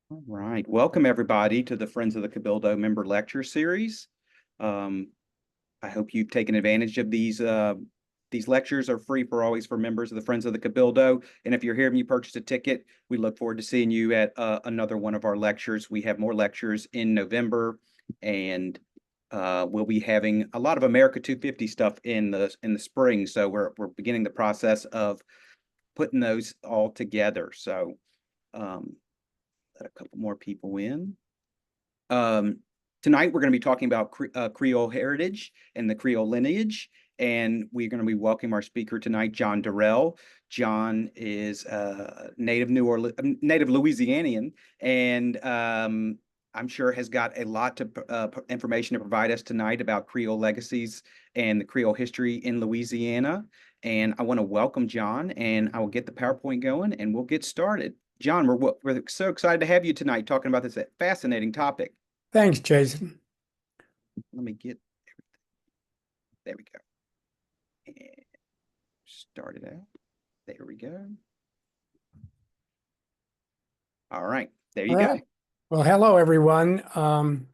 All right. Welcome, everybody, to the Friends of the Cabildo member lecture series. Um, I hope you've taken advantage of these. These lectures are free for always for members of the Friends of the Cabildo. And if you're here and you purchase a ticket, we look forward to seeing you at another one of our lectures. We have more lectures in November, and we'll be having a lot of America 250 stuff in the spring. So we're beginning the process of putting those all together. So um, let a couple more people in. Um, Tonight, we're going to be talking about Creole heritage and the Creole lineage. And we're going to be welcoming our speaker tonight, John Durel. John is native native Louisianian, and I'm sure has got a lot of information to provide us tonight about Creole legacies and the Creole history in Louisiana. And I want to welcome John, and I will get the PowerPoint going, and we'll get started. John, we're so excited to have you tonight talking about this fascinating topic. Thanks, Jason. Let me get everything. There we go. And start it out. There we go. All right. There you All go. right. Well, hello, everyone. I'm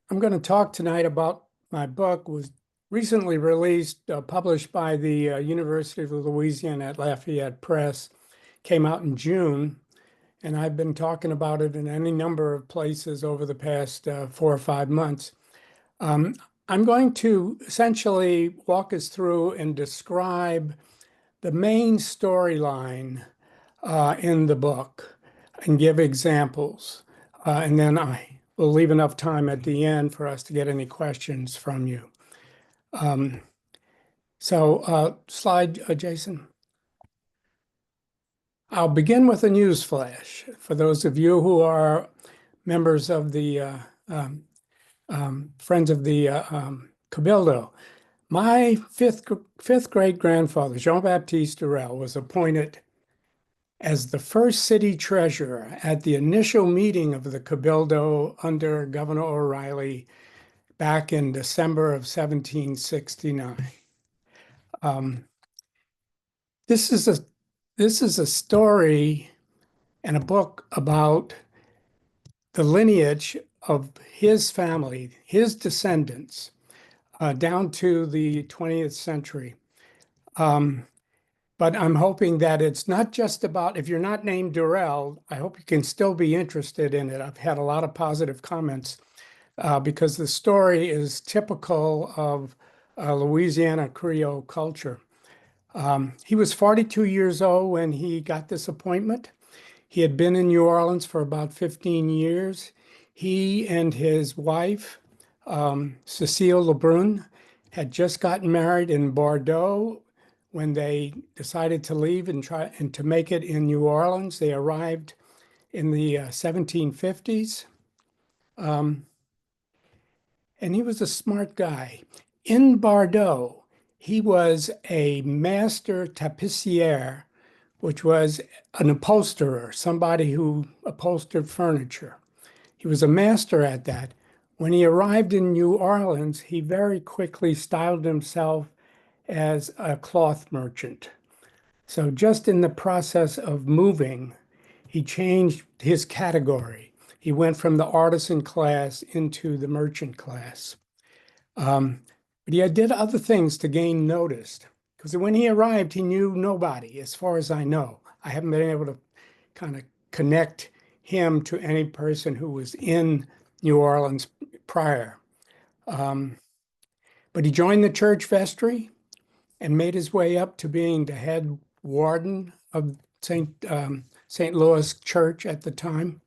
going to talk tonight about my book was recently released, published by the University of Louisiana at Lafayette Press, came out in June, and I've been talking about it in any number of places over the past 4 or 5 months. Um, I'm going to essentially walk us through and describe the main storyline in the book and give examples. And then I will leave enough time at the end for us to get any questions from you. Slide, Jason. I'll begin with a news flash. For those of you who are members of the Friends of the Cabildo, my fifth great grandfather, Jean-Baptiste Durel, was appointed as the first city treasurer at the initial meeting of the Cabildo under Governor O'Reilly back in December of 1769. Um, this is a this is a story and a book about the lineage of his family, his descendants, down to the 20th century. Um, But I'm hoping that it's not just about, if you're not named Durel, I hope you can still be interested in it. I've had a lot of positive comments because the story is typical of Louisiana Creole culture. He was 42 years old when he got this appointment. He had been in New Orleans for about 15 years. He and his wife, Cecile Lebrun, had just gotten married in Bordeaux. When they decided to leave and try and to make it in New Orleans, they arrived in the 1750s. Um, and he was a smart guy. In Bordeaux, he was a master tapissier, which was an upholsterer, somebody who upholstered furniture. He was a master at that. When he arrived in New Orleans, he very quickly styled himself as a cloth merchant. So just in the process of moving, he changed his category. He went from the artisan class into the merchant class. Um, but he did other things to gain notice. Because when he arrived, he knew nobody, as far as I know. I haven't been able to kind of connect him to any person who was in New Orleans prior. Um, but he joined the church vestry and made his way up to being the head warden of St. Louis Church at the time.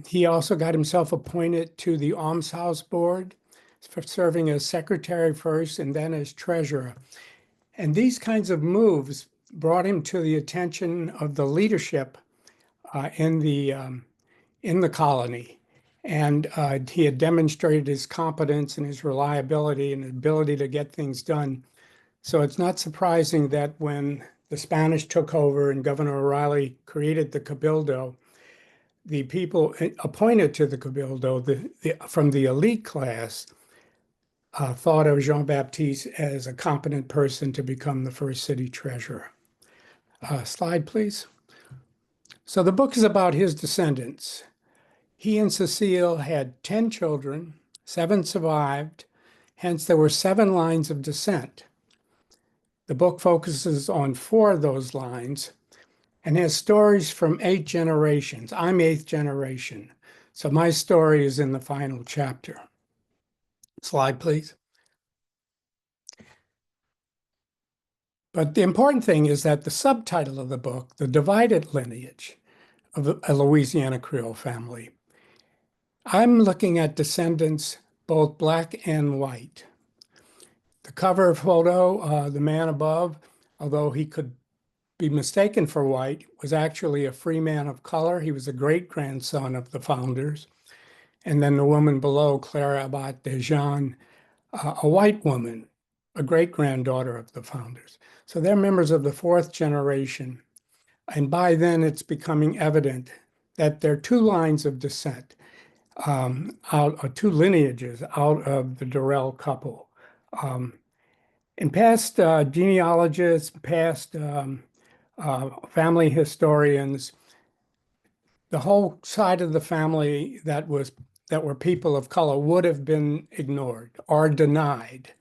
He also got himself appointed to the Almshouse Board for serving as secretary first and then as treasurer. And these kinds of moves brought him to the attention of the leadership in the colony. And he had demonstrated his competence and his reliability and ability to get things done. So it's not surprising that when the Spanish took over and Governor O'Reilly created the Cabildo, the people appointed to the Cabildo from the elite class thought of Jean-Baptiste as a competent person to become the first city treasurer. Slide, please. So the book is about his descendants. He and Cecile had 10 children, 7 survived, hence there were 7 lines of descent. The book focuses on 4 of those lines and has stories from 8 generations. I'm 8th generation, so my story is in the final chapter. Slide, please. But the important thing is that the subtitle of the book, The Divided Lineage of a Louisiana Creole Family. I'm looking at descendants, both black and white. The cover photo, the man above, although he could be mistaken for white, was actually a free man of color. He was a great-grandson of the founders. And then the woman below, Clara Abbott de Jean, a white woman, a great-granddaughter of the founders. So they're members of the 4th generation. And by then, it's becoming evident that there are 2 lines of descent, out 2 lineages out of the Durel couple. And past genealogists, past family historians, the whole side of the family that were people of color would have been ignored or denied.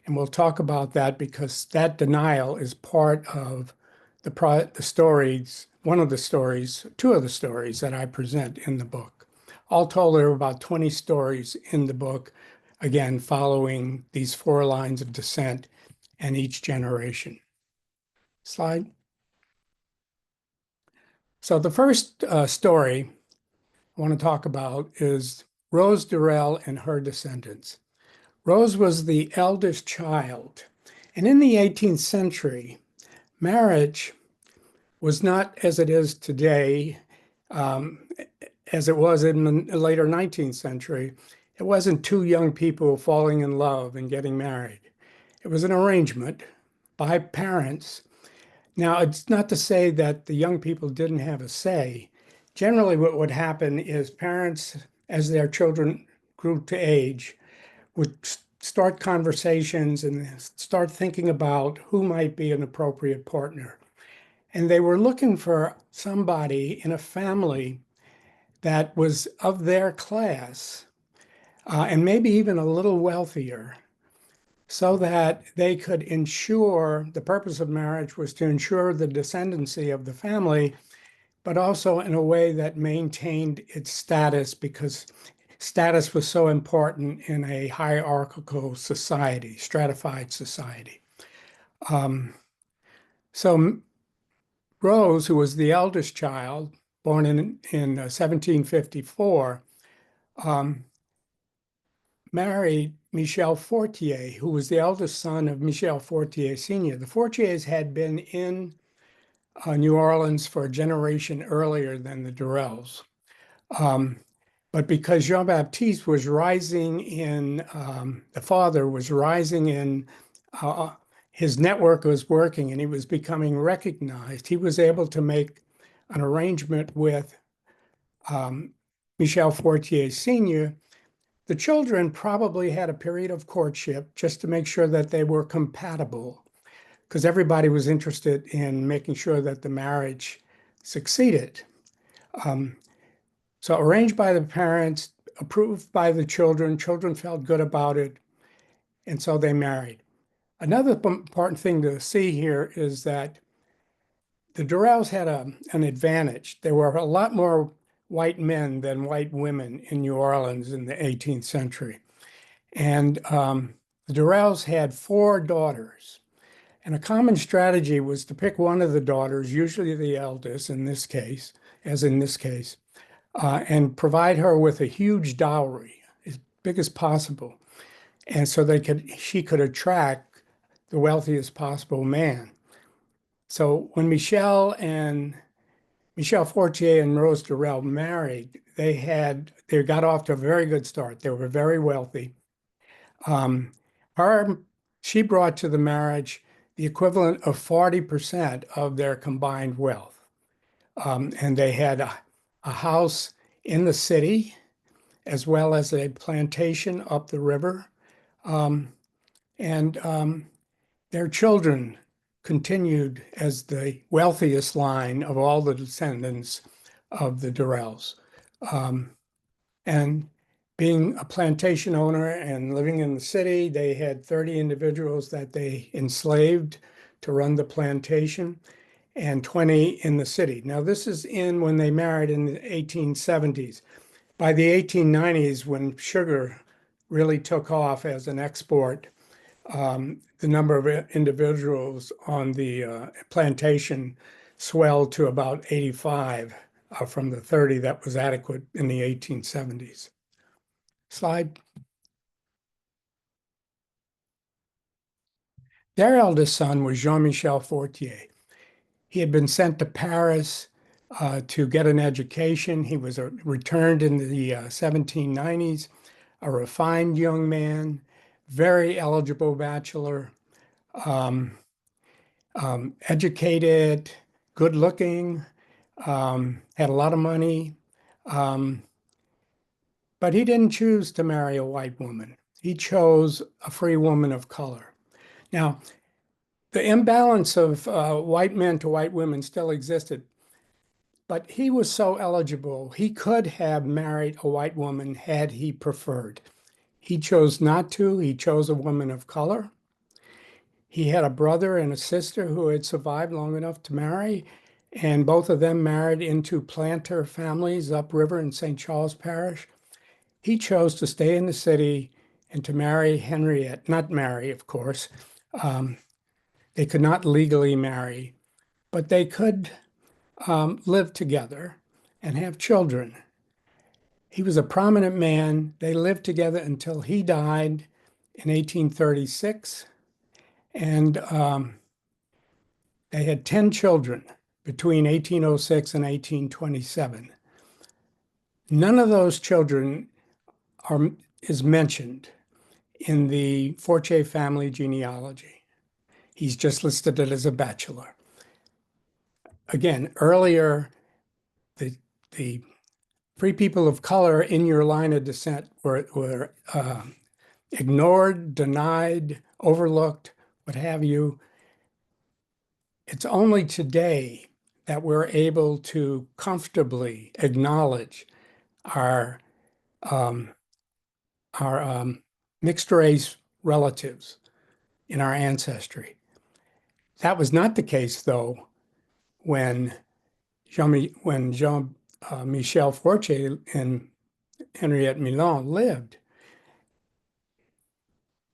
And we'll talk about that because that denial is part of the stories, one of the stories, 2 of the stories that I present in the book. All told, there are about 20 stories in the book, again, following these 4 lines of descent and each generation. Slide. So the first story I want to talk about is Rose Durel and her descendants. Rose was the eldest child, and in the 18th century, marriage was not as it is today, as it was in the later 19th century. It wasn't 2 young people falling in love and getting married. It was an arrangement by parents. Now, it's not to say that the young people didn't have a say. Generally, what would happen is parents, as their children grew to age, would start conversations and start thinking about who might be an appropriate partner. And they were looking for somebody in a family that was of their class, and maybe even a little wealthier, so that they could ensure the purpose of marriage was to ensure the descendancy of the family, but also in a way that maintained its status, because status was so important in a hierarchical society, stratified society. So Rose, who was the eldest child, born in 1754, married Michel Fortier, who was the eldest son of Michel Fortier Sr. The Fortiers had been in New Orleans for a generation earlier than the Durels. But because Jean-Baptiste was rising in, the father was rising in, his network was working and he was becoming recognized, he was able to make an arrangement with Michel Fortier Sr. The children probably had a period of courtship just to make sure that they were compatible, because everybody was interested in making sure that the marriage succeeded. So arranged by the parents, approved by the children, children felt good about it, and so they married. Another important thing to see here is that the Durrells had an advantage. There were a lot more white men than white women in New Orleans in the 18th century. And the Durrells had 4 daughters. And a common strategy was to pick one of the daughters, usually the eldest in this case, as in this case, and provide her with a huge dowry, as big as possible. And so she could attract the wealthiest possible man. So when Michel Fortier and Rose Durel married, they got off to a very good start. They were very wealthy. She brought to the marriage the equivalent of 40% of their combined wealth. And they had a house in the city, as well as a plantation up the river. And their children continued as the wealthiest line of all the descendants of the Durels. And being a plantation owner and living in the city, they had 30 individuals that they enslaved to run the plantation and 20 in the city. Now, this is in when they married in the 1870s. By the 1890s, when sugar really took off as an export, the number of individuals on the plantation swelled to about 85 from the 30 that was adequate in the 1870s. Slide. Their eldest son was Jean-Michel Fortier. He had been sent to Paris to get an education. He was returned in the 1790s, a refined young man, very eligible bachelor, educated, good looking, had a lot of money. But he didn't choose to marry a white woman. He chose a free woman of color. Now, the imbalance of white men to white women still existed, but he was so eligible, he could have married a white woman had he preferred. He chose not to. He chose a woman of color. He had a brother and a sister who had survived long enough to marry, and both of them married into planter families upriver in St. Charles Parish. He chose to stay in the city and to marry Henriette, not marry, of course. They could not legally marry, but they could live together and have children. He was a prominent man. They lived together until he died in 1836, and they had 10 children between 1806 and 1827. None of those children is mentioned in the Fortier family genealogy. He's just listed it as a bachelor. Again, earlier, the free people of color in your line of descent were ignored, denied, overlooked, what have you. It's only today that we're able to comfortably acknowledge our mixed race relatives in our ancestry. That was not the case, though, when Jean-Michel Fortier and Henriette Milan lived.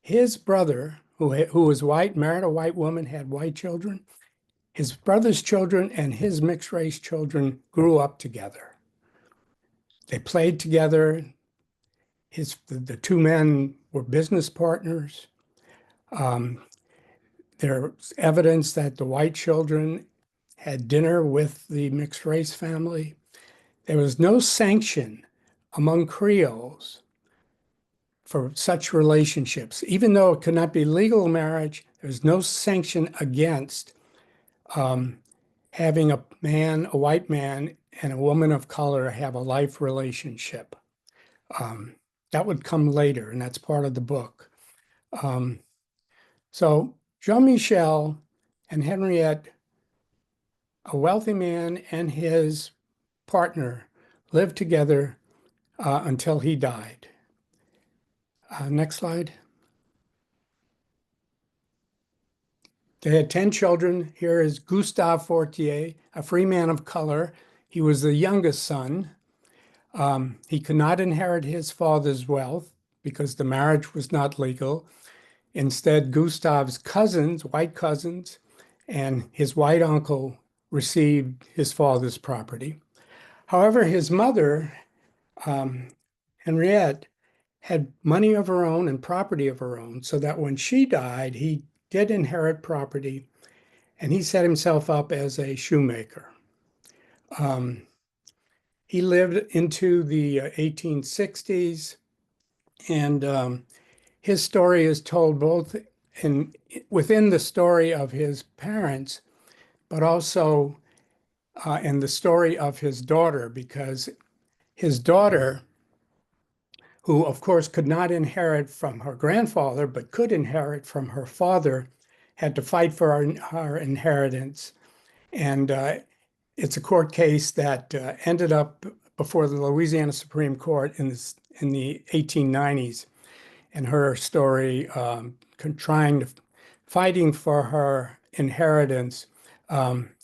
His brother, who was white, married a white woman, had white children. His brother's children and his mixed race children grew up together. They played together. The two men were business partners. There's evidence that the white children had dinner with the mixed race family. There was no sanction among Creoles for such relationships. Even though it could not be legal marriage, there was no sanction against having a white man, and a woman of color have a life relationship. That would come later, and that's part of the book. So Jean-Michel and Henriette, a wealthy man and his partner, lived together until he died. Next slide. They had 10 children. Here is Gustave Fortier, a free man of color. He was the youngest son. He could not inherit his father's wealth because the marriage was not legal. Instead, Gustave's cousins, white cousins, and his white uncle received his father's property. However, his mother, Henriette, had money of her own and property of her own, so that when she died, he did inherit property, and he set himself up as a shoemaker. He lived into the 1860s, and his story is told both within the story of his parents, but also in the story of his daughter, because his daughter, who of course could not inherit from her grandfather, but could inherit from her father, had to fight for her inheritance. And it's a court case that ended up before the Louisiana Supreme Court in the 1890s. And her story, fighting for her inheritance,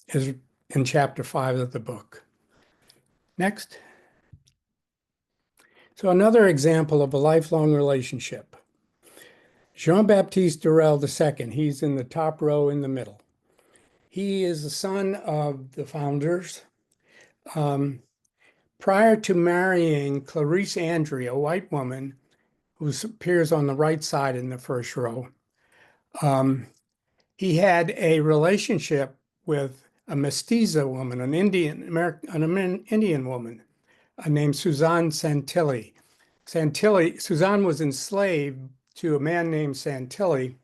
is in chapter 5 of the book. Next. So another example of a lifelong relationship. Jean-Baptiste Durel II, he's in the top row in the middle. He is the son of the founders. Prior to marrying Clarice Andry, a white woman who appears on the right side in the first row, he had a relationship with a mestiza woman, an Indian woman named Suzanne Santilli. Suzanne was enslaved to a man named Santilli.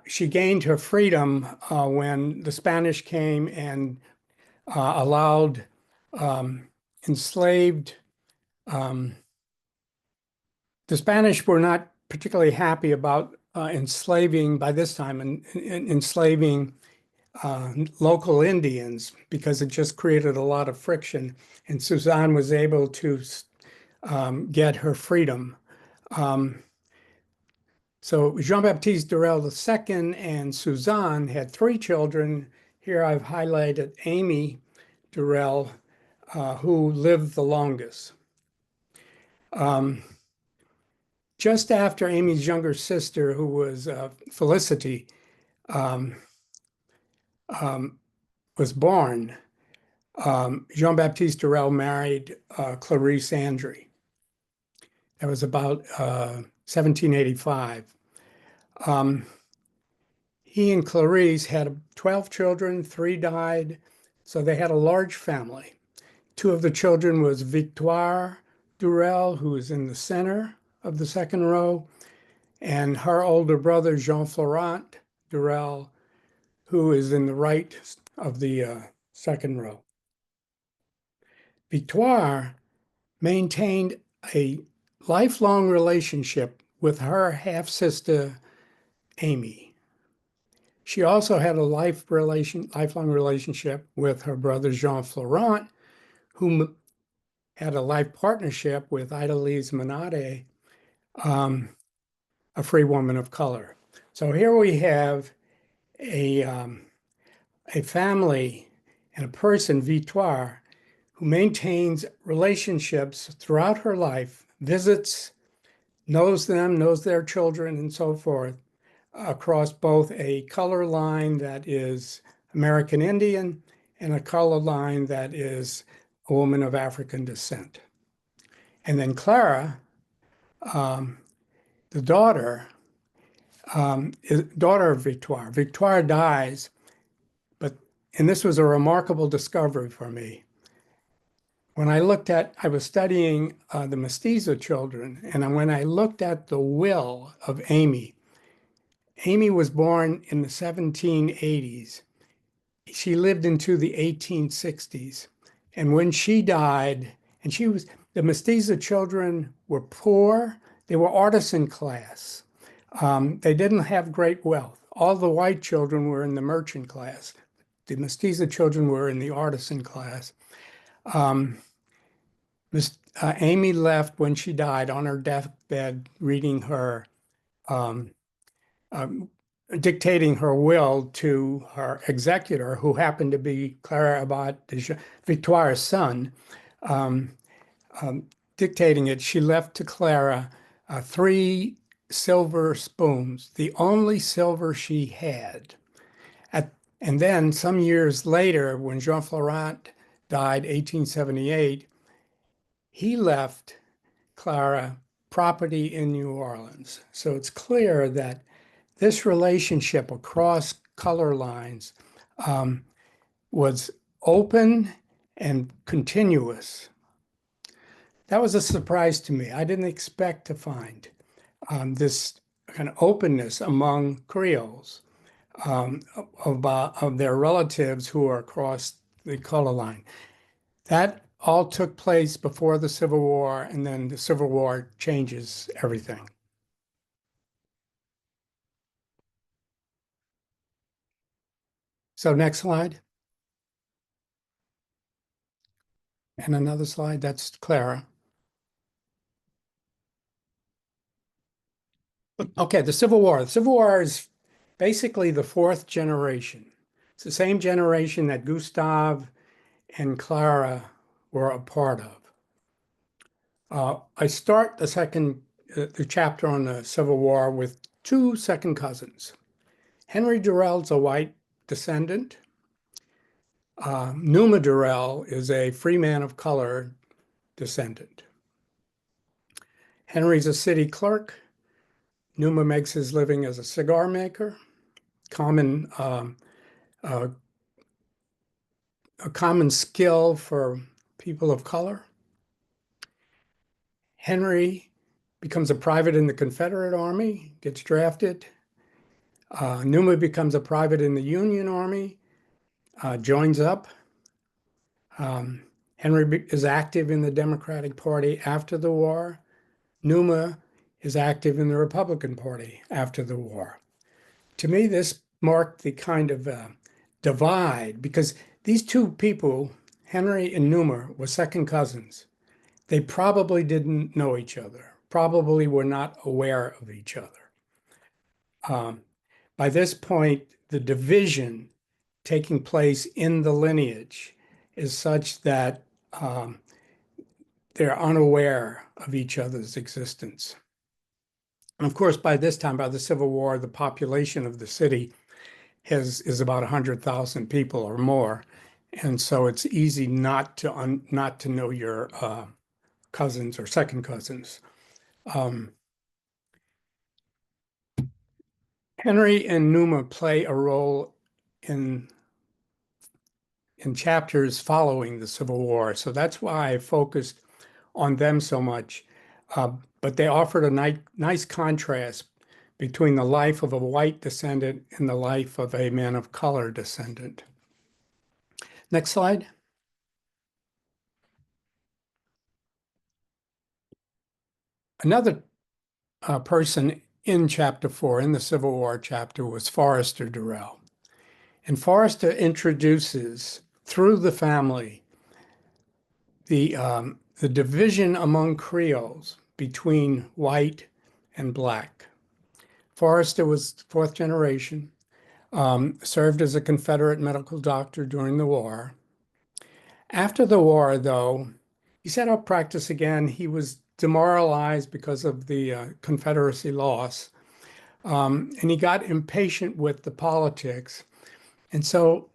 She gained her freedom when the Spanish came and allowed enslaved. The Spanish were not particularly happy about enslaving by this time and enslaving local Indians because it just created a lot of friction. And Suzanne was able to get her freedom. So Jean-Baptiste Durel II and Suzanne had 3 children. Here I've highlighted Amy Durel, who lived the longest. Just after Amy's younger sister, who was Felicity, was born, Jean-Baptiste Durel married Clarice Andry. That was about 1785. He and Clarice had 12 children, 3 died, so they had a large family. 2 of the children was Victoire Durel, who is in the center of the second row, and her older brother, Jean-Florent Durel, who is in the right of the second row. Victoire maintained a lifelong relationship with her half-sister, Amy. She also had a lifelong relationship with her brother, Jean-Florent, whom had a life partnership with Idalise Menade, a free woman of color. So here we have a family and a person, Victoire, who maintains relationships throughout her life, visits, knows them, knows their children, and so forth, across both a color line that is American Indian and a color line that is a woman of African descent. And then Clara, the daughter, is daughter of Victoire. Victoire dies, and this was a remarkable discovery for me. When I was studying the mestizo children, and when I looked at the will of Amy, Amy was born in the 1780s. She lived into the 1860s. And when she died, the mestizo children were poor, they were artisan class. They didn't have great wealth. All the white children were in the merchant class. The mestizo children were in the artisan class. Amy left when she died on her deathbed, reading her, dictating her will to her executor, who happened to be Clara Abbot, Victoire's son. Dictating it, she left to Clara 3 silver spoons, the only silver she had. And then some years later, when Jean Florent died, 1878, he left Clara property in New Orleans. So it's clear that this relationship across color lines was open and continuous. That was a surprise to me. I didn't expect to find this kind of openness among Creoles of their relatives who are across the color line. That all took place before the Civil War, and then the Civil War changes everything. So next slide. And another slide, that's Clara. Okay, the Civil War. The Civil War is basically the fourth generation. It's the same generation that Gustav and Clara were a part of. I start the chapter on the Civil War with two second cousins. Henry Durel's a white descendant. Numa Durel is a free man of color descendant. Henry's a city clerk. Numa makes his living as a cigar maker. Common uh, a common skill for people of color. Henry becomes a private in the Confederate Army, gets drafted. Numa becomes a private in the Union Army, joins up. Henry is active in the Democratic Party after the war. Numa is active in the Republican Party after the war. To me, this marked the kind of divide because these two people, Henry and Numa, were second cousins. They probably didn't know each other, probably were not aware of each other. By this point, the division taking place in the lineage is such that they're unaware of each other's existence. And of course, by this time, by the Civil War, the population of the city is about 100,000 people or more. And so it's easy not to know your cousins or second cousins. Henry and Numa play a role in chapters following the Civil War. So that's why I focused on them so much. But they offered a nice contrast between the life of a white descendant and the life of a man of color descendant. Next slide. Another person in chapter 4, in the Civil War chapter, was Forrester Durel. And Forrester introduces, through the family, the division among Creoles between white and black. Forrester was fourth generation, served as a Confederate medical doctor during the war. After the war, though, he set up practice again. He was demoralized because of the Confederacy loss, and he got impatient with the politics. And so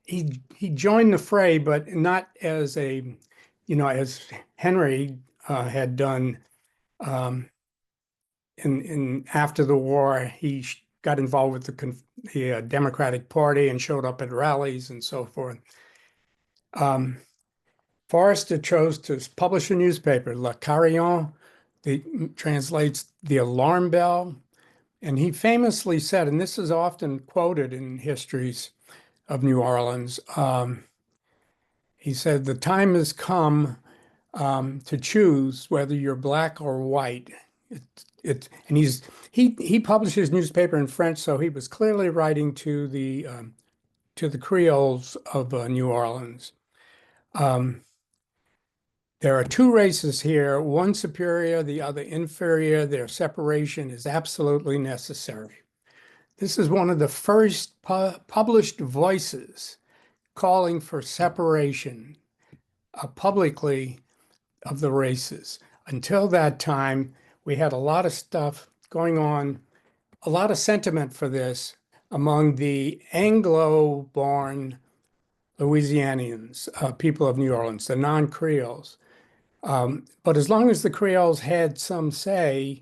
he joined the fray, but not as as Henry had done in after the war. He got involved with the Democratic Party and showed up at rallies and so forth. Forrester chose to publish a newspaper, Le Carillon, that translates the alarm bell. And he famously said, and this is often quoted in histories of New Orleans, he said, "The time has come to choose whether you're black or white." And he published his newspaper in French, so he was clearly writing to the Creoles of New Orleans. There are two races here, one superior, the other inferior. Their separation is absolutely necessary. This is one of the first published voices calling for separation publicly of the races. Until that time, we had a lot of stuff going on, a lot of sentiment for this among the Anglo-born Louisianians, people of New Orleans, the non-Creoles. But as long as the Creoles had some say,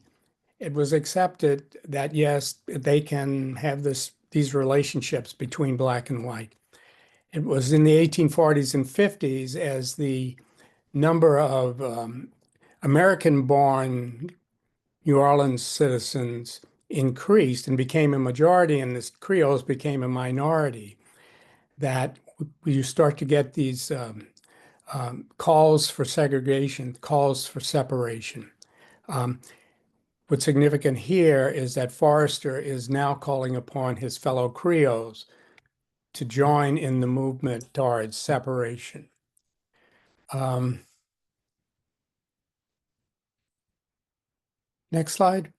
it was accepted that yes, they can have these relationships between black and white. It was in the 1840s and 50s as the number of American-born New Orleans citizens increased and became a majority, and the Creoles became a minority, that you start to get these calls for segregation, calls for separation. What's significant here is that Forrester is now calling upon his fellow Creoles to join in the movement towards separation. Next slide.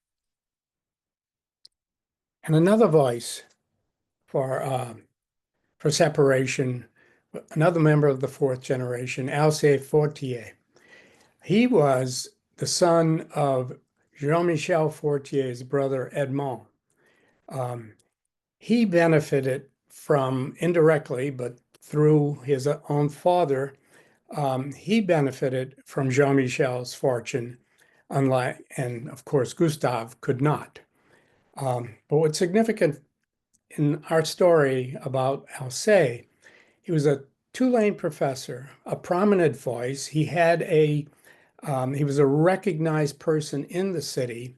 And another voice for separation, another member of the fourth generation, Alcée Fortier. He was the son of Jean-Michel Fortier's brother Edmond. He benefited from indirectly, but through his own father, he benefited from Jean-Michel's fortune, unlike, and of course, Gustave could not. But what's significant in our story about Alcée, he was a Tulane professor, a prominent voice. He was a recognized person in the city,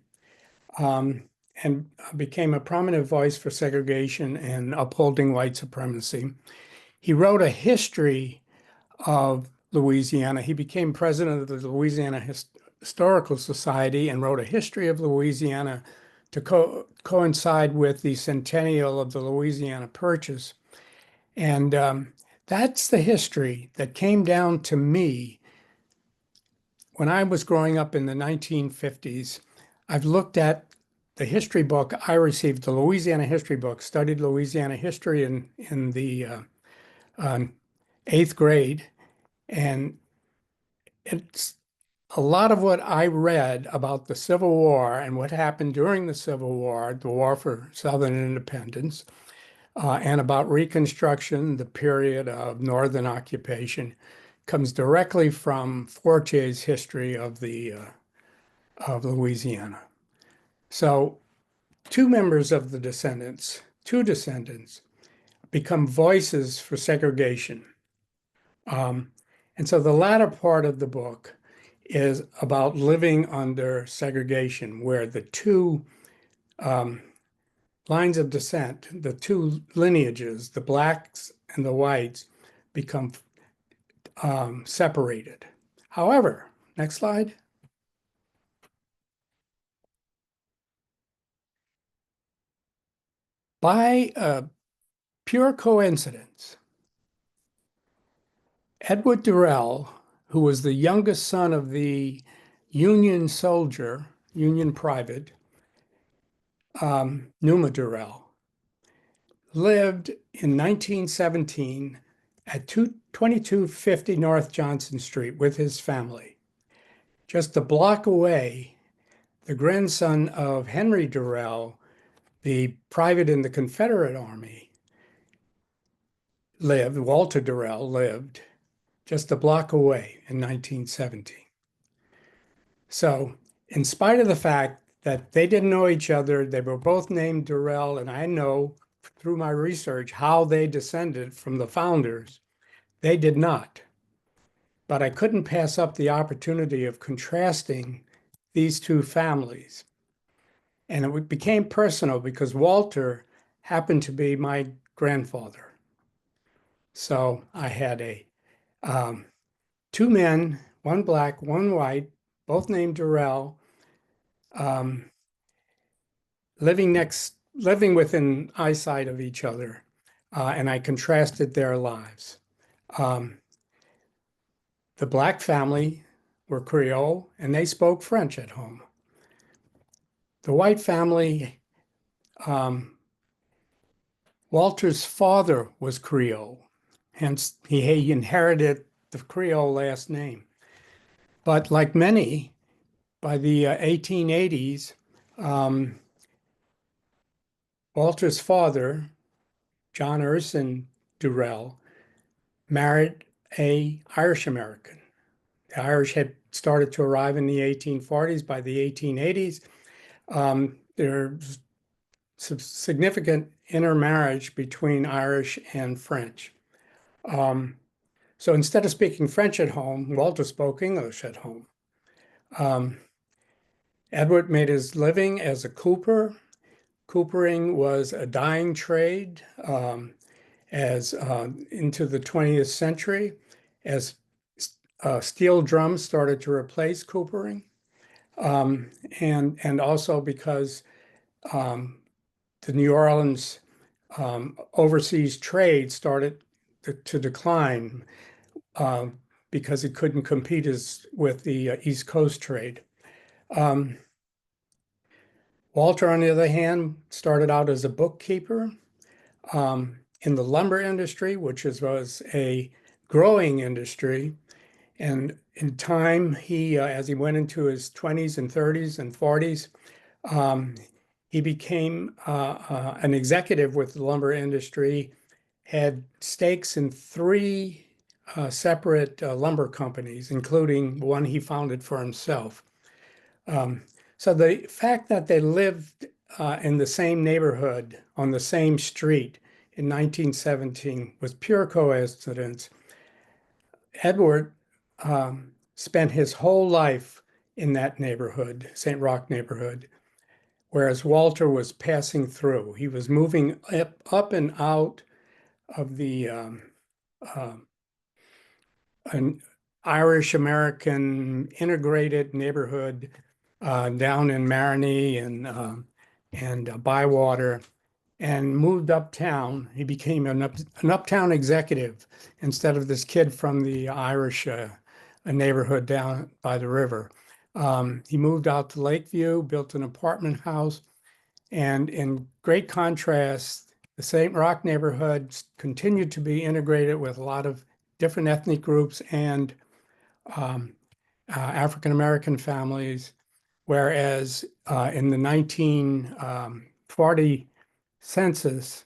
and became a prominent voice for segregation and upholding white supremacy. He wrote a history of Louisiana. He became president of the Louisiana Historical Society and wrote a history of Louisiana to coincide with the centennial of the Louisiana Purchase. And that's the history that came down to me when I was growing up in the 1950s. I've looked at the history book I received, the Louisiana history book, studied Louisiana history in the eighth grade. And it's a lot of what I read about the Civil War and what happened during the Civil War, the War for Southern Independence, and about Reconstruction, the period of Northern occupation, comes directly from Fortier's history of Louisiana. So two members of the two descendants, become voices for segregation. And so the latter part of the book is about living under segregation, where the two lines of descent, the two lineages, the blacks and the whites, become separated. However, next slide. By pure coincidence, Edward Durel, who was the youngest son of the Union soldier, Union private, Numa Durel, lived in 1917 at 2250 North Johnson Street with his family. Just a block away, the grandson of Henry Durel, the private in the Confederate Army, Walter Durel lived just a block away in 1917. So, in spite of the fact that they didn't know each other, they were both named Durel, and I know through my research how they descended from the founders. They did not. But I couldn't pass up the opportunity of contrasting these two families. And it became personal because Walter happened to be my grandfather. So I had two men, one black, one white, both named Durel, living within eyesight of each other, and I contrasted their lives. The black family were Creole, and they spoke French at home. The white family, Walter's father was Creole, hence he inherited the Creole last name. But like many, by the 1880s, Walter's father, John Urson Durel, married a Irish American. The Irish had started to arrive in the 1840s. By the 1880s, there's some significant intermarriage between Irish and French. So instead of speaking French at home, Walter spoke English at home. Edward made his living as a cooper. Coopering was a dying trade as into the 20th century, as steel drums started to replace coopering, and also because the New Orleans overseas trade started to decline um, because it couldn't compete with the East Coast trade. Um, Walter, on the other hand, started out as a bookkeeper in the lumber industry, was a growing industry. And in time, as he went into his 20s and 30s and 40s, um, he became an executive with the lumber industry, had stakes in three separate lumber companies, including one he founded for himself. Um, so the fact that they lived in the same neighborhood on the same street in 1917 was pure coincidence. Edward spent his whole life in that neighborhood, St. Roch neighborhood, whereas Walter was passing through. He was moving up and out of the uh, an Irish American integrated neighborhood down in Marigny and Bywater, and moved uptown. He became an uptown executive instead of this kid from the Irish neighborhood down by the river. He moved out to Lakeview, built an apartment house, and in great contrast, the St. Roch neighborhood continued to be integrated with a lot of different ethnic groups and African American families, whereas in the 1940 census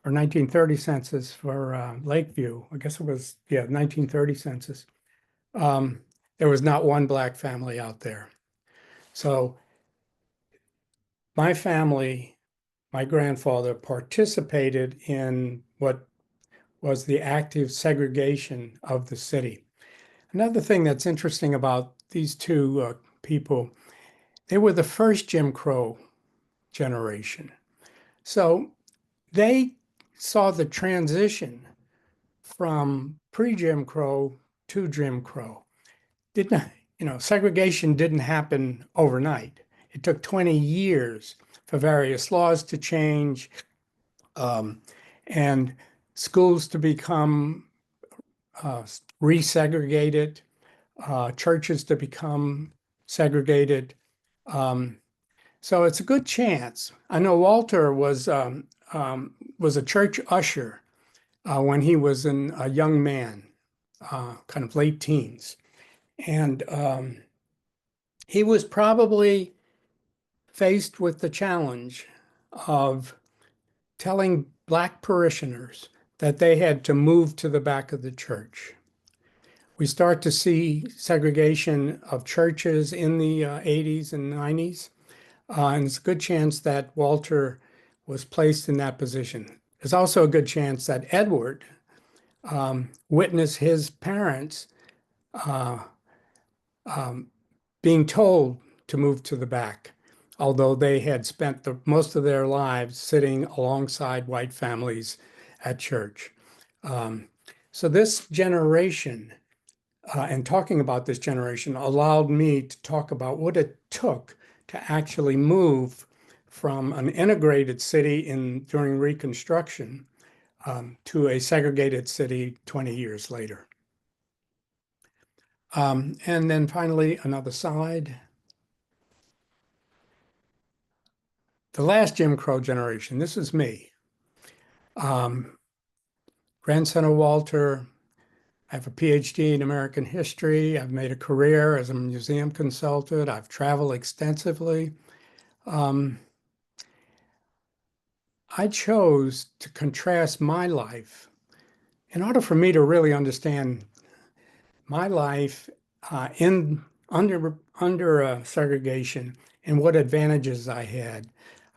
or 1930 census for Lakeview, I guess it was, yeah, 1930 census, um, there was not one black family out there. So my family, my grandfather participated in what was the active segregation of the city. Another thing that's interesting about these two people, they were the first Jim Crow generation. So they saw the transition from pre-Jim Crow to Jim Crow. Didn't, segregation didn't happen overnight. It took 20 years for various laws to change, um, and schools to become resegregated, churches to become segregated. Um, so it's a good chance. I know Walter was a church usher when he was a young man, kind of late teens, and he was probably faced with the challenge of telling black parishioners that they had to move to the back of the church. We start to see segregation of churches in the 80s and 90s, and it's a good chance that Walter was placed in that position. There's also a good chance that Edward witnessed his parents uh, um, being told to move to the back, although they had spent most of their lives sitting alongside white families at church. Um, so this generation, and talking about this generation, allowed me to talk about what it took to actually move from an integrated city during Reconstruction to a segregated city 20 years later. And then finally, another side. The last Jim Crow generation, this is me. Um, Grandson of Walter. I have a PhD in American history. I've made a career as a museum consultant. I've traveled extensively. Um, I chose to contrast my life in order for me to really understand my life in under segregation and what advantages I had.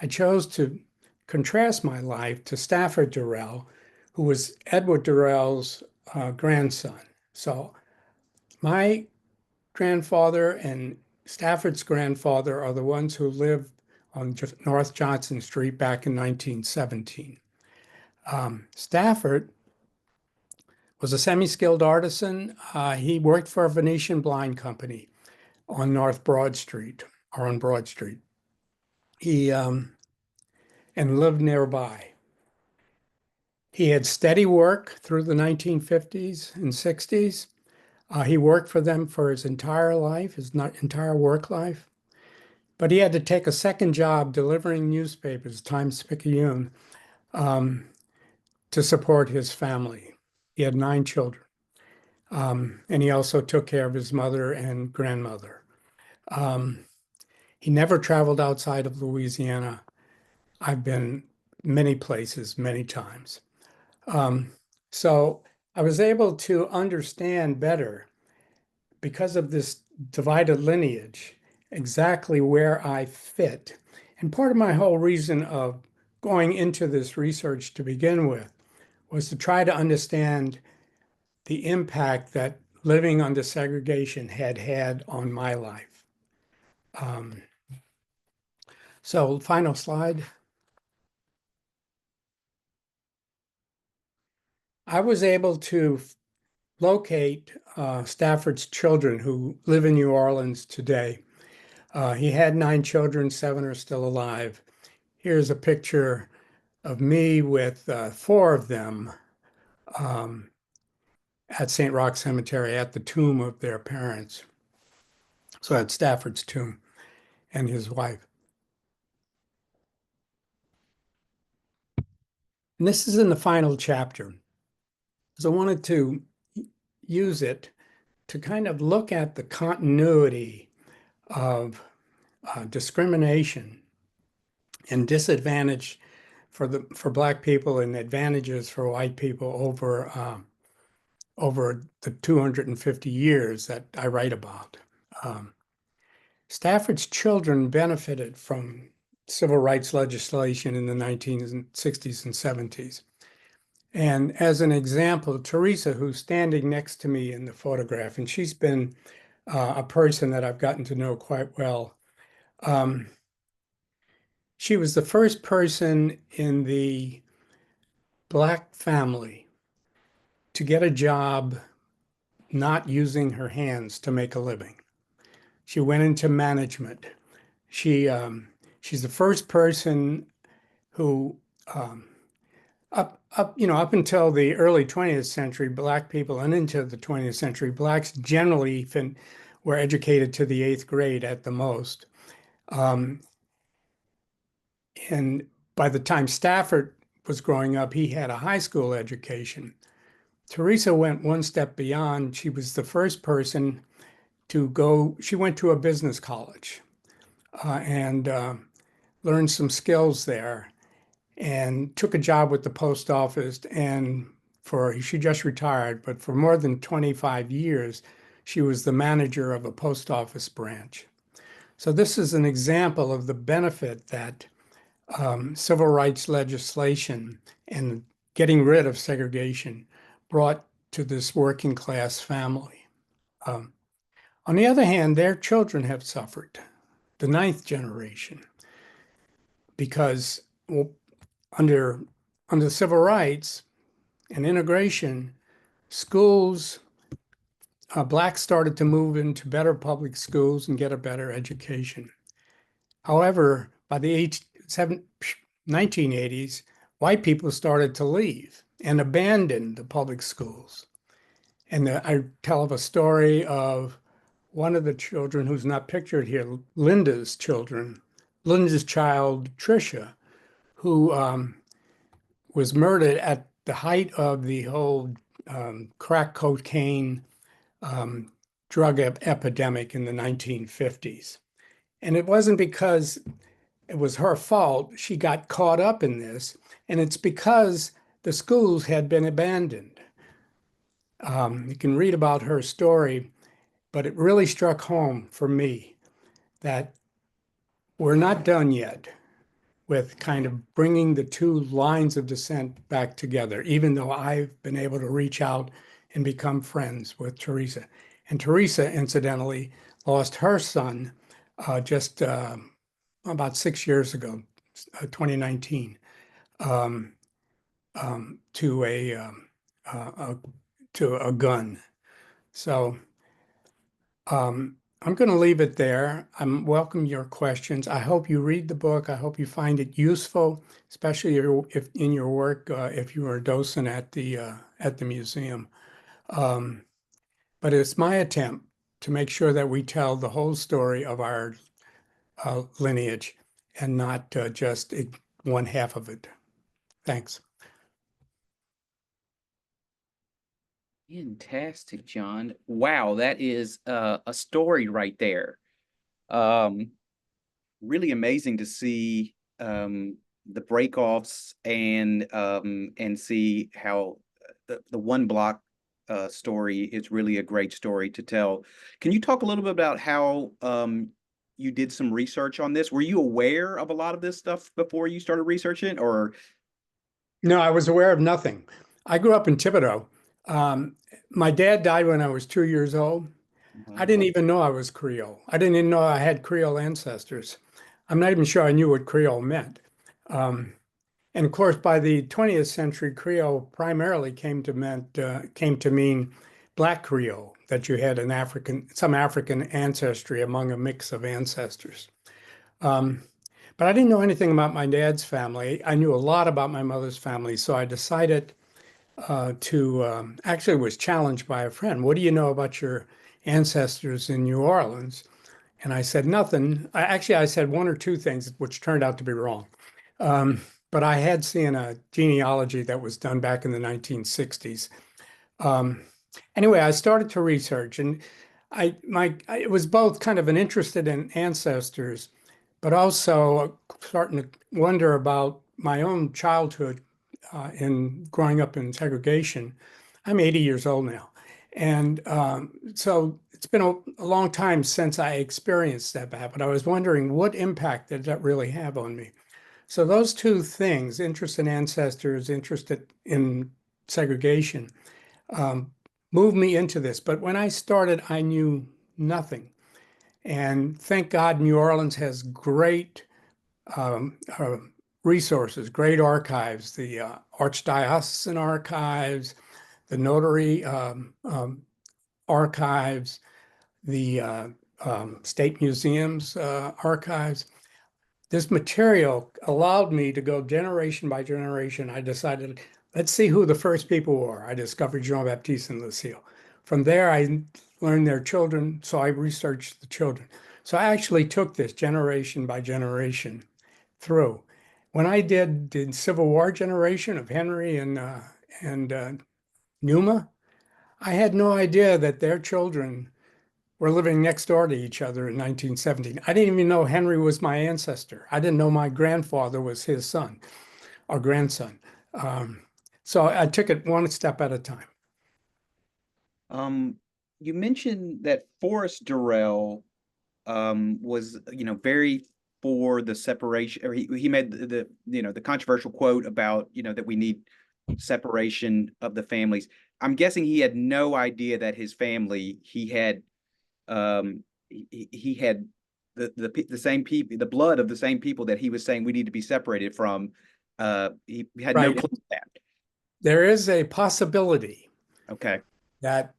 I chose to contrast my life to Stafford Durel, who was Edward Durel's grandson. So my grandfather and Stafford's grandfather are the ones who lived on North Johnson Street back in 1917. Stafford was a semi-skilled artisan. He worked for a Venetian blind company on North Broad Street or on Broad Street. He and lived nearby. He had steady work through the 1950s and 60s. He worked for them for his entire life, his entire work life. But he had to take a second job delivering newspapers, Times-Picayune, um, to support his family. He had 9 children. And he also took care of his mother and grandmother. Um, he never traveled outside of Louisiana. I've been many places, many times. Um, so I was able to understand better because of this divided lineage, exactly where I fit. And part of my whole reason of going into this research to begin with was to try to understand the impact that living under segregation had had on my life. Um, so, final slide. I was able to locate Stafford's children who live in New Orleans today. He had 9 children, 7 are still alive. Here's a picture of me with 4 of them um, at St. Roch Cemetery at the tomb of their parents. So at Stafford's tomb and his wife. And this is in the final chapter. So I wanted to use it to kind of look at the continuity of discrimination and disadvantage for Black people and advantages for white people over the 250 years that I write about. Um, Stafford's children benefited from civil rights legislation in the 1960s and 70s. And as an example, Teresa, who's standing next to me in the photograph, and she's been a person that I've gotten to know quite well. She was the first person in the Black family to get a job not using her hands to make a living. She went into management. She she's the first person who up until the early 20th century, Black people and into the 20th century, Blacks generally were educated to the 8th grade at the most. Um, and by the time Stafford was growing up, he had a high school education. Teresa went one step beyond. She was the first person to go, she went to a business college and learned some skills there and took a job with the post office. And she just retired, but for more than 25 years, she was the manager of a post office branch. So this is an example of the benefit that civil rights legislation and getting rid of segregation brought to this working class family. Um, on the other hand, their children have suffered, the 9th generation, because well, under civil rights and integration, schools, Blacks started to move into better public schools and get a better education. However, by the 1980s, white people started to leave and abandon the public schools. And I tell of a story of one of the children who's not pictured here, Linda's child, Tricia, who was murdered at the height of the whole crack cocaine um, drug epidemic in the 1950s. And it wasn't because it was her fault. She got caught up in this, and it's because the schools had been abandoned. You can read about her story, but it really struck home for me that we're not done yet with kind of bringing the two lines of descent back together, even though I've been able to reach out and become friends with Teresa. And Teresa, incidentally, lost her son just about 6 years ago, 2019, um, um, to a, um, uh, a to a gun. So I'm going to leave it there. I'm welcome your questions. I hope you read the book. I hope you find it useful, especially if in your work, if you are a docent at the museum. Um, but it's my attempt to make sure that we tell the whole story of our lineage and not just one half of it. Thanks. Fantastic, John. Wow, that is a story right there. Um, Really amazing to see the breakoffs and see how the one block story is really a great story to tell. Can you talk a little bit about how you did some research on this? Were you aware of a lot of this stuff before you started researching, or No, I was aware of nothing. I grew up in Thibodeau. My dad died when I was 2 years old. I wow. didn't even know I was Creole. I didn't even know I had Creole ancestors. I'm not even sure I knew what Creole meant. Um, and of course, by the 20th century, Creole primarily came to mean Black Creole, that you had some African ancestry among a mix of ancestors. Um, but I didn't know anything about my dad's family. I knew a lot about my mother's family, so I decided to actually was challenged by a friend. What do you know about your ancestors in New Orleans? And I said nothing. I said one or two things, which turned out to be wrong. Um, but I had seen a genealogy that was done back in the 1960s. Um, anyway, I started to research, and it was both kind of an interested in ancestors, but also starting to wonder about my own childhood in growing up in segregation. I'm 80 years old now. And so it's been a long time since I experienced that, but I was wondering what impact did that really have on me? So those two things, interest in ancestors, interest in segregation, um, moved me into this. But when I started, I knew nothing. And thank God New Orleans has great um, uh, resources, great archives, the Archdiocesan archives, the notary archives, the state museums archives. This material allowed me to go generation by generation. I decided, let's see who the first people were. I discovered Jean-Baptiste and Lucille. From there, I learned their children, so I researched the children. So I actually took this generation by generation through. When I did the Civil War generation of Henry and Numa, I had no idea that their children were living next door to each other in 1917. I didn't even know Henry was my ancestor. I didn't know my grandfather was his son or grandson. Um, so I took it one step at a time. Um, you mentioned that Forrest Durrell was very for the separation, or he made the controversial quote about that we need separation of the families. I'm guessing he had no idea that his family he had the same people, the blood of the same people that he was saying we need to be separated from. He had no Right. clue of that. There is a possibility Okay. that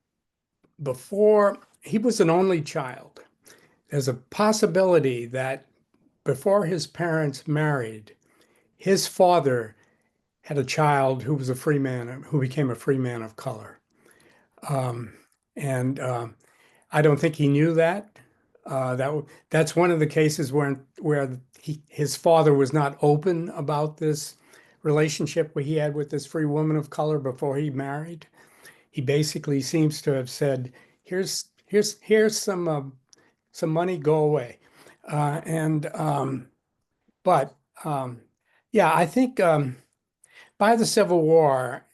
before he was an only child, there's a possibility that before his parents married, his father had a child who was a free man, who became a free man of color. Um, and I don't think he knew that. That's one of the cases where his father was not open about this relationship he had with this free woman of color before he married. He basically seems to have said, "Here's some money, go away." And but yeah, I think by the Civil War,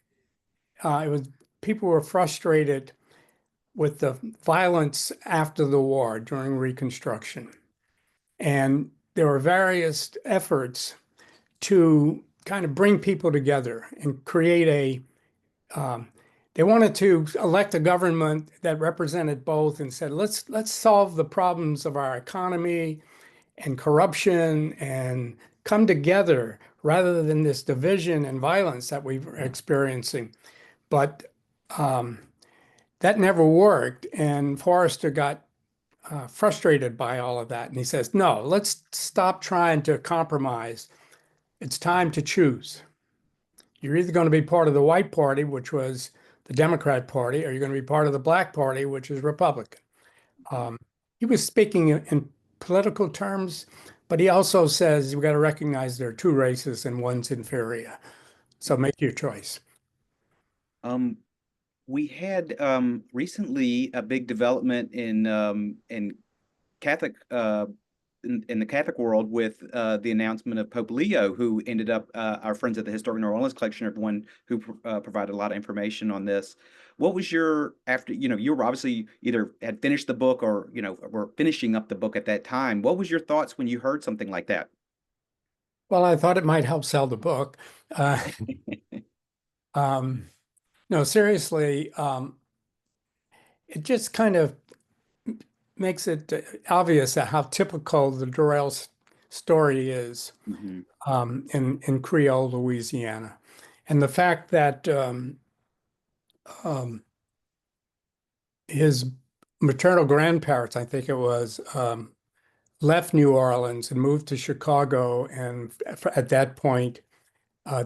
it was people were frustrated with the violence after the war during Reconstruction. And there were various efforts to kind of bring people together and create they wanted to elect a government that represented both and said, let's solve the problems of our economy and corruption and come together rather than this division and violence that we were experiencing. But that never worked, and Forrester got frustrated by all of that. And he says, no, let's stop trying to compromise. It's time to choose. You're either going to be part of the white party, which was the Democrat Party, or you're going to be part of the black party, which is Republican. Um, he was speaking in political terms, but he also says you've got to recognize there are two races and one's inferior. So make your choice. Um, we had recently a big development in Catholic in the Catholic world with the announcement of Pope Leo, who ended up our friends at the Historic New Orleans Collection are the one who provided a lot of information on this. What was your after you were obviously either had finished the book or were finishing up the book at that time. What was your thoughts when you heard something like that? Well, I thought it might help sell the book. Uh, um, no, seriously, it just kind of makes it obvious how typical the Durel story is Hmm. in Creole, Louisiana. And the fact that um, his maternal grandparents, I think it was, left New Orleans and moved to Chicago, and at that point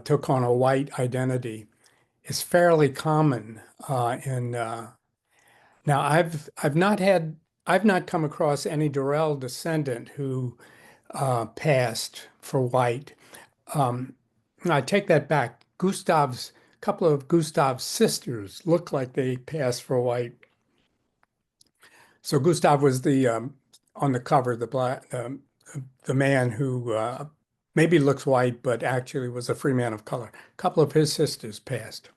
took on a white identity is fairly common in now I've not come across any Durel descendant who passed for white. Um, I take that back. Gustav's couple of Gustav's sisters look like they passed for white. So Gustav was the on the cover, the man who maybe looks white, but actually was a free man of color. A couple of his sisters passed,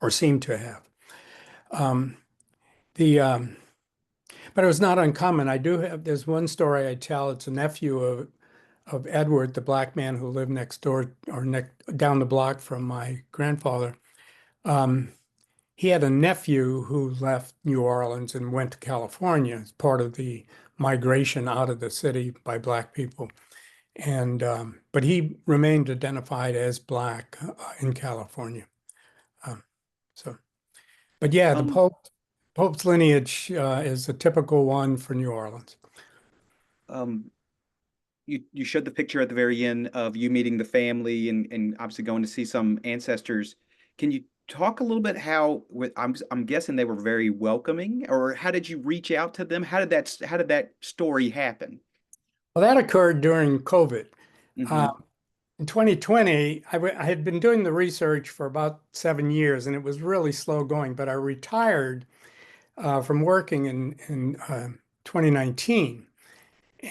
or seemed to have. Um, the But it was not uncommon. I do have there's one story I tell. It's a nephew of Edward, the black man who lived next door or down the block from my grandfather. Um, he had a nephew who left New Orleans and went to California as part of the migration out of the city by black people. And but he remained identified as black in California. Um, so, but yeah, the Um, Pope's lineage is a typical one for New Orleans. um, you showed the picture at the very end of you meeting the family and obviously going to see some ancestors. Can you talk a little bit how I'm guessing they were very welcoming, or how did you reach out to them? How did that story happen? Well, that occurred during COVID. Uh, Hmm. in 2020, I had been doing the research for about 7 years, and it was really slow going. But I retired from working in 2019,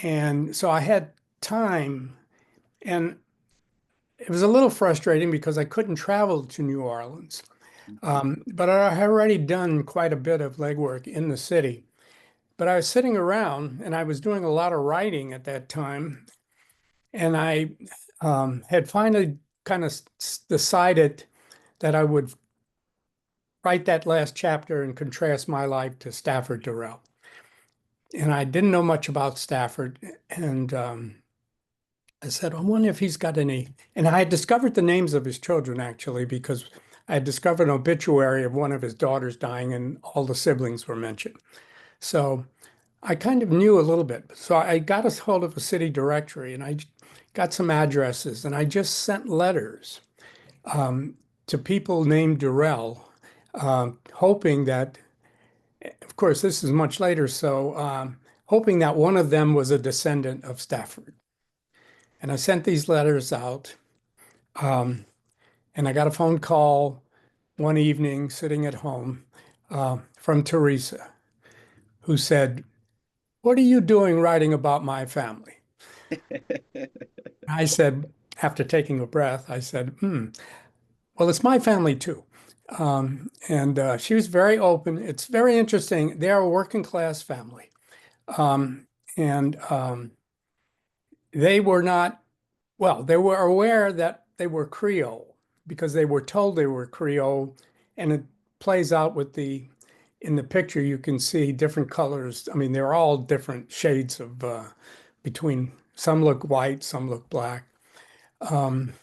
and so I had time, and it was a little frustrating because I couldn't travel to New Orleans. But I had already done quite a bit of legwork in the city. But I was sitting around, and I was doing a lot of writing at that time, and I had finally kind of decided that I would write that last chapter and contrast my life to Stafford Durrell. And I didn't know much about Stafford. And I said, I wonder if he's got any. And I had discovered the names of his children actually, because I had discovered an obituary of one of his daughters dying, and all the siblings were mentioned. So I kind of knew a little bit. So I got a hold of a city directory and I got some addresses, and I just sent letters um, to people named Durrell, hoping that, of course, this is much later, so hoping that one of them was a descendant of Stafford. And I sent these letters out, um, and I got a phone call one evening sitting at home from Teresa, who said, "What are you doing writing about my family?" I said, after taking a breath, I said, well, it's my family too. And she was very open. It's very interesting. They are a working class family. Um, and they were not, well, they were aware that they were Creole because they were told they were Creole. And it plays out with in the picture, you can see different colors. I mean, they're all different shades of between, some look white, some look black. Um,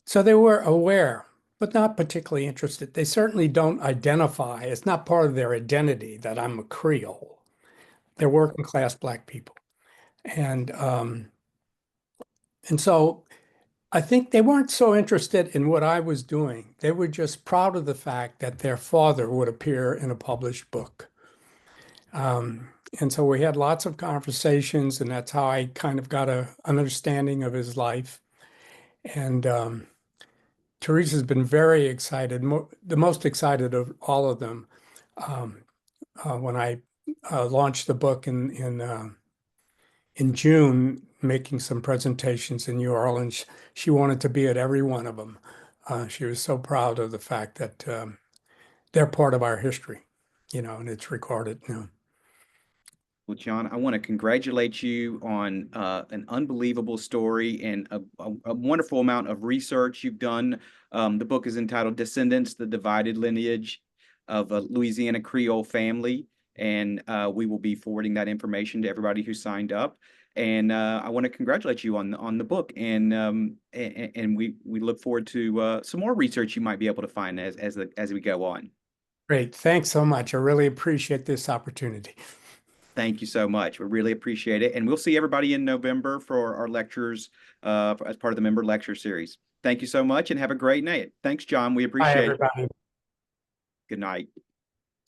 So they were aware, but not particularly interested. They certainly don't identify. It's not part of their identity that I'm a Creole. They're working class Black people. And so I think they weren't so interested in what I was doing. They were just proud of the fact that their father would appear in a published book. And so we had lots of conversations, and that's how I kind of got an understanding of his life. And Teresa's been very excited, the most excited of all of them, um, when I launched the book in June, making some presentations in New Orleans. She wanted to be at every one of them. She was so proud of the fact that they're part of our history, and it's recorded. Well, John, I want to congratulate you on an unbelievable story and a wonderful amount of research you've done. The book is entitled Descendants, the Divided Lineage of a Louisiana Creole Family. And we will be forwarding that information to everybody who signed up. And I want to congratulate you on the book. And we look forward to some more research you might be able to find as we go on. Great. Thanks so much. I really appreciate this opportunity. Thank you so much. We really appreciate it. And we'll see everybody in November for our lectures as part of the member lecture series. Thank you so much and have a great night. Thanks, John. We Bye, appreciate it. everybody. Good night.